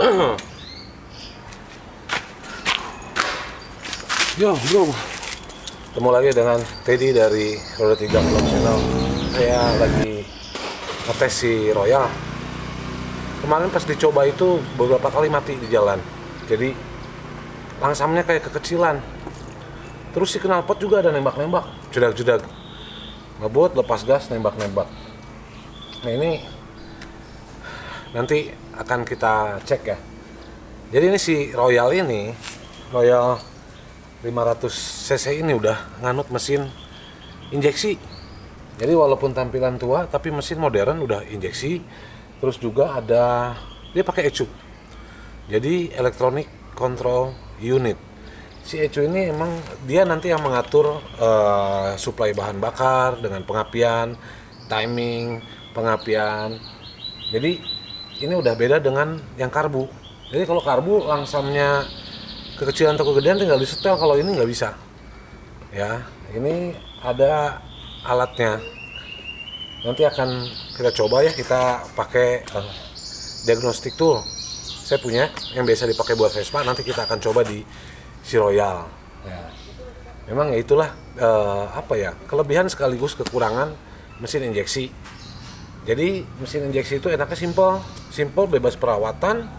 Yo bro, ketemu lagi dengan Teddy dari Roda 3 Vlog Channel. Saya lagi ngetes si Royal. Kemarin pas dicoba itu beberapa kali mati di jalan. Jadi langsamnya kayak kekecilan. Terus si knalpot juga ada nembak-nembak, jedag-jedag. Ngebut, lepas gas, nembak-nembak. Nah ini nanti akan kita cek ya. Jadi ini si Royal 500 cc ini udah nganut mesin injeksi. Jadi walaupun tampilan tua tapi mesin modern udah injeksi. Terus juga ada dia pakai ECU. Jadi electronic control unit. Si ECU ini emang dia nanti yang mengatur suplai bahan bakar dengan pengapian, timing, pengapian. Jadi ini udah beda dengan yang karbu. Jadi kalau karbu langsamnya kekecilan atau kegedean tinggal disetel, kalau ini nggak bisa. Ya, ini ada alatnya. Nanti akan kita coba ya, kita pakai diagnostic tool. Saya punya yang biasa dipakai buat Vespa, nanti kita akan coba di si Royal. Ya. Memang ya itulah kelebihan sekaligus kekurangan mesin injeksi. Jadi mesin injeksi itu enaknya simple bebas perawatan,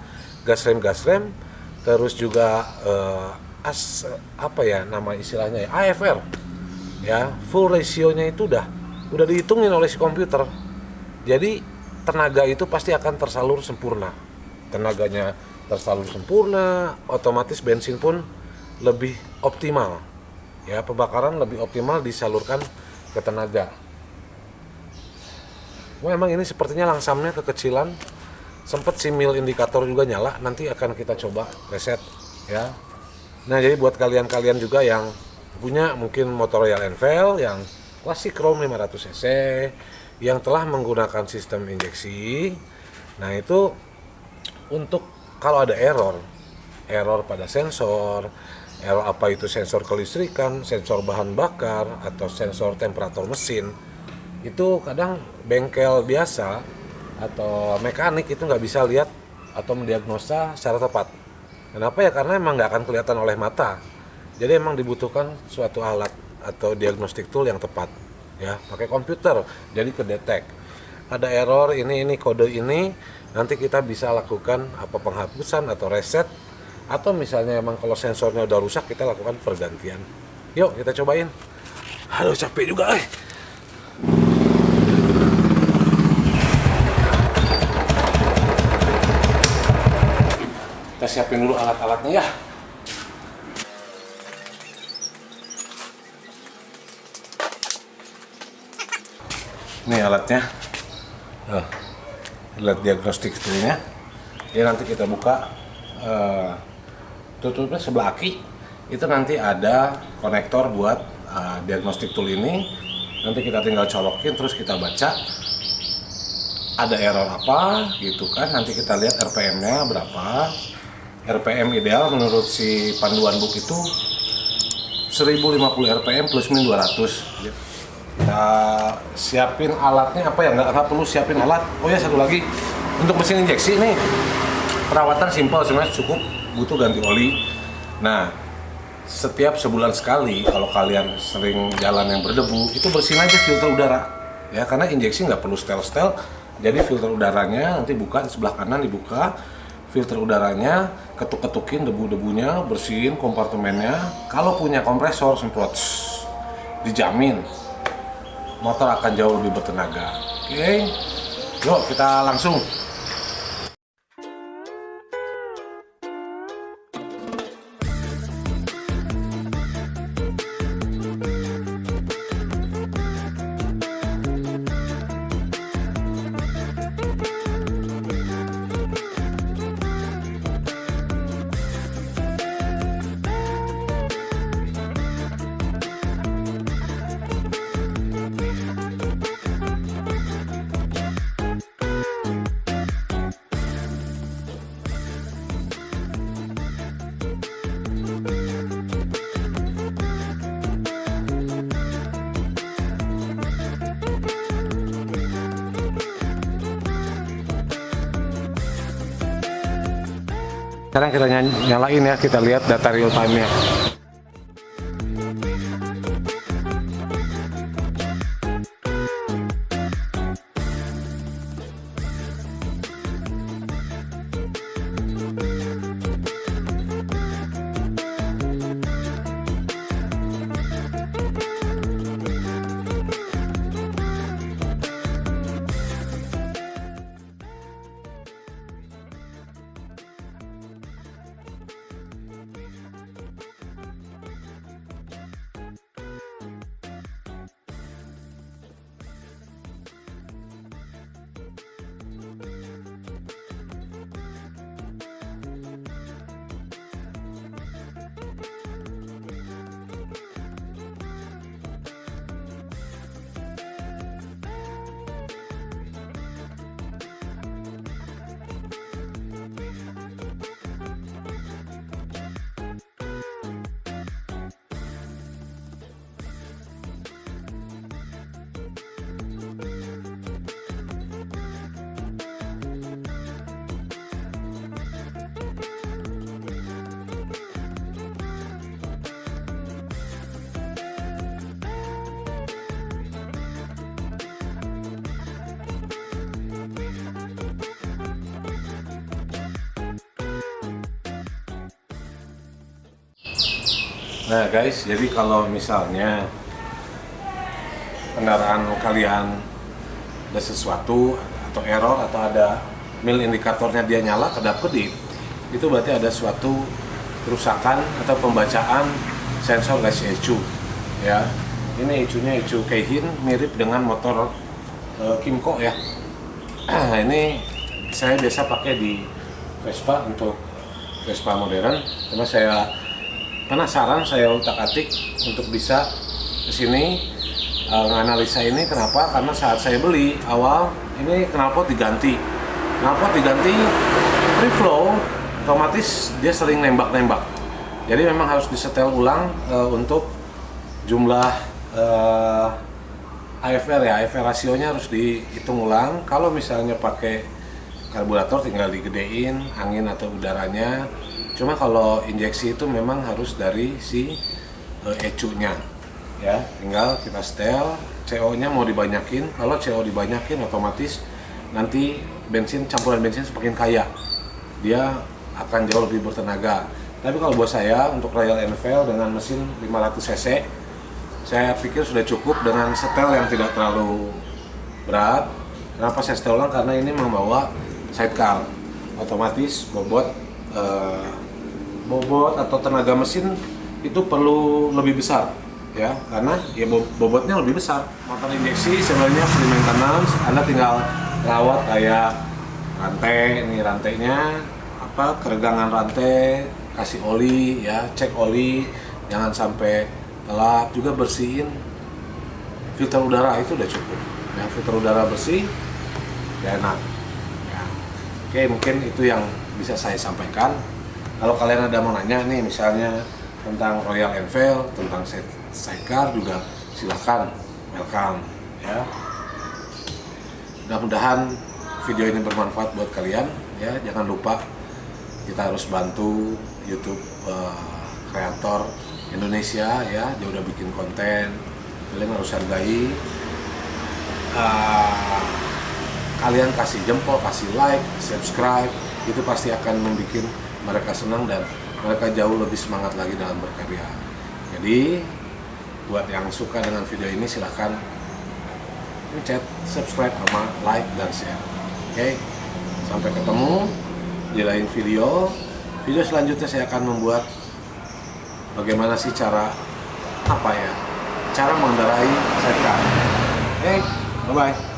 gas rem, terus juga nama istilahnya ya, AFR. Ya, full rasionya itu udah dihitungin oleh si komputer. Jadi tenaga itu pasti akan tersalur sempurna. Tenaganya tersalur sempurna, otomatis bensin pun lebih optimal. Ya, pembakaran lebih optimal disalurkan ke tenaga. Memang ini sepertinya langsamnya kekecilan. Sempet si mil indikator juga nyala, nanti akan kita coba reset ya. Nah, jadi buat kalian-kalian juga yang punya mungkin motor Royal Enfield yang klasik Chrome 500 cc yang telah menggunakan sistem injeksi, nah itu untuk kalau ada error pada sensor, error apa itu sensor kelistrikan, sensor bahan bakar atau sensor temperatur mesin, itu kadang bengkel biasa atau mekanik itu nggak bisa lihat atau mendiagnosa secara tepat. Kenapa ya? Karena emang nggak akan kelihatan oleh mata. Jadi emang dibutuhkan suatu alat atau diagnostic tool yang tepat. Ya, pakai komputer. Jadi kedetek. Ada error ini kode ini, nanti kita bisa lakukan apa penghapusan atau reset. Atau misalnya emang kalau sensornya udah rusak, kita lakukan pergantian. Yuk kita cobain. Aduh capek juga. Kita siapin dulu alat-alatnya ya. Ini alatnya. Alat diagnostik toolnya. Jadi nanti kita buka tutupnya sebelah aki. Itu nanti ada konektor buat diagnostik tool ini. Nanti kita tinggal colokin terus kita baca ada error apa gitu kan. Nanti kita lihat RPM-nya berapa. RPM ideal menurut si panduan book itu 1050 RPM plus min 200. Kita siapin alatnya apa ya, nggak perlu siapin alat. Oh ya, satu lagi untuk mesin injeksi nih perawatan simpel sebenarnya, cukup butuh ganti oli. Nah, setiap sebulan sekali kalau kalian sering jalan yang berdebu itu bersihin aja filter udara ya, karena injeksi nggak perlu setel, jadi filter udaranya nanti buka di sebelah kanan, dibuka filter udaranya, ketuk-ketukin debu-debunya, bersihin kompartemennya. Kalau punya kompresor semprot, dijamin motor akan jauh lebih bertenaga. Oke, yuk kita langsung. Sekarang kita nyalain ya, kita lihat data real time-nya. Nah guys, jadi kalau misalnya kendaraan kalian ada sesuatu atau error atau ada mil indikatornya dia nyala kedap-kedip, itu berarti ada suatu kerusakan atau pembacaan sensor gas ECU ya. Ini ECU-nya ECU Keihin, mirip dengan motor Kymco ya. Ini saya biasa pakai di Vespa untuk Vespa modern, karena saya penasaran, saya utak-atik untuk bisa kesini menganalisa ini. Kenapa? Karena saat saya beli awal ini knalpot diganti free flow, otomatis dia sering nembak-nembak. Jadi memang harus disetel ulang untuk jumlah AFR ya, AFR rasionya harus dihitung ulang. Kalau misalnya pakai karburator tinggal digedein angin atau udaranya. Cuma kalau injeksi itu memang harus dari si ECU-nya ya, tinggal kita setel. CO-nya mau dibanyakin, kalau CO dibanyakin otomatis nanti campuran bensin semakin kaya, dia akan jauh lebih bertenaga. Tapi kalau buat saya untuk Royal Enfield dengan mesin 500 cc, saya pikir sudah cukup dengan setel yang tidak terlalu berat. Kenapa saya setel ulang? Karena ini membawa sidecar, otomatis bobot atau tenaga mesin itu perlu lebih besar ya, karena ya bobotnya lebih besar. Motor injeksi sebenarnya free maintenance, Anda tinggal rawat kayak rantai, ini rantainya keregangan rantai, kasih oli ya, cek oli, jangan sampai telat, juga bersihin filter udara, itu udah cukup ya. Filter udara bersih ya enak ya. Oke, mungkin itu yang bisa saya sampaikan. Kalau kalian ada mau nanya nih misalnya tentang Royal Enfield, tentang sidecar juga silahkan, welcome ya. Mudah-mudahan video ini bermanfaat buat kalian ya. Jangan lupa kita harus bantu YouTube kreator Indonesia ya, dia udah bikin konten, kalian harus hargai. Kalian kasih jempol, kasih like, subscribe, itu pasti akan membuat mereka senang dan mereka jauh lebih semangat lagi dalam berkarya. Jadi buat yang suka dengan video ini silahkan pencet subscribe sama like dan share. Oke, sampai ketemu di lain video. Video selanjutnya saya akan membuat bagaimana sih cara mengendarai sidecar. Oke, bye bye.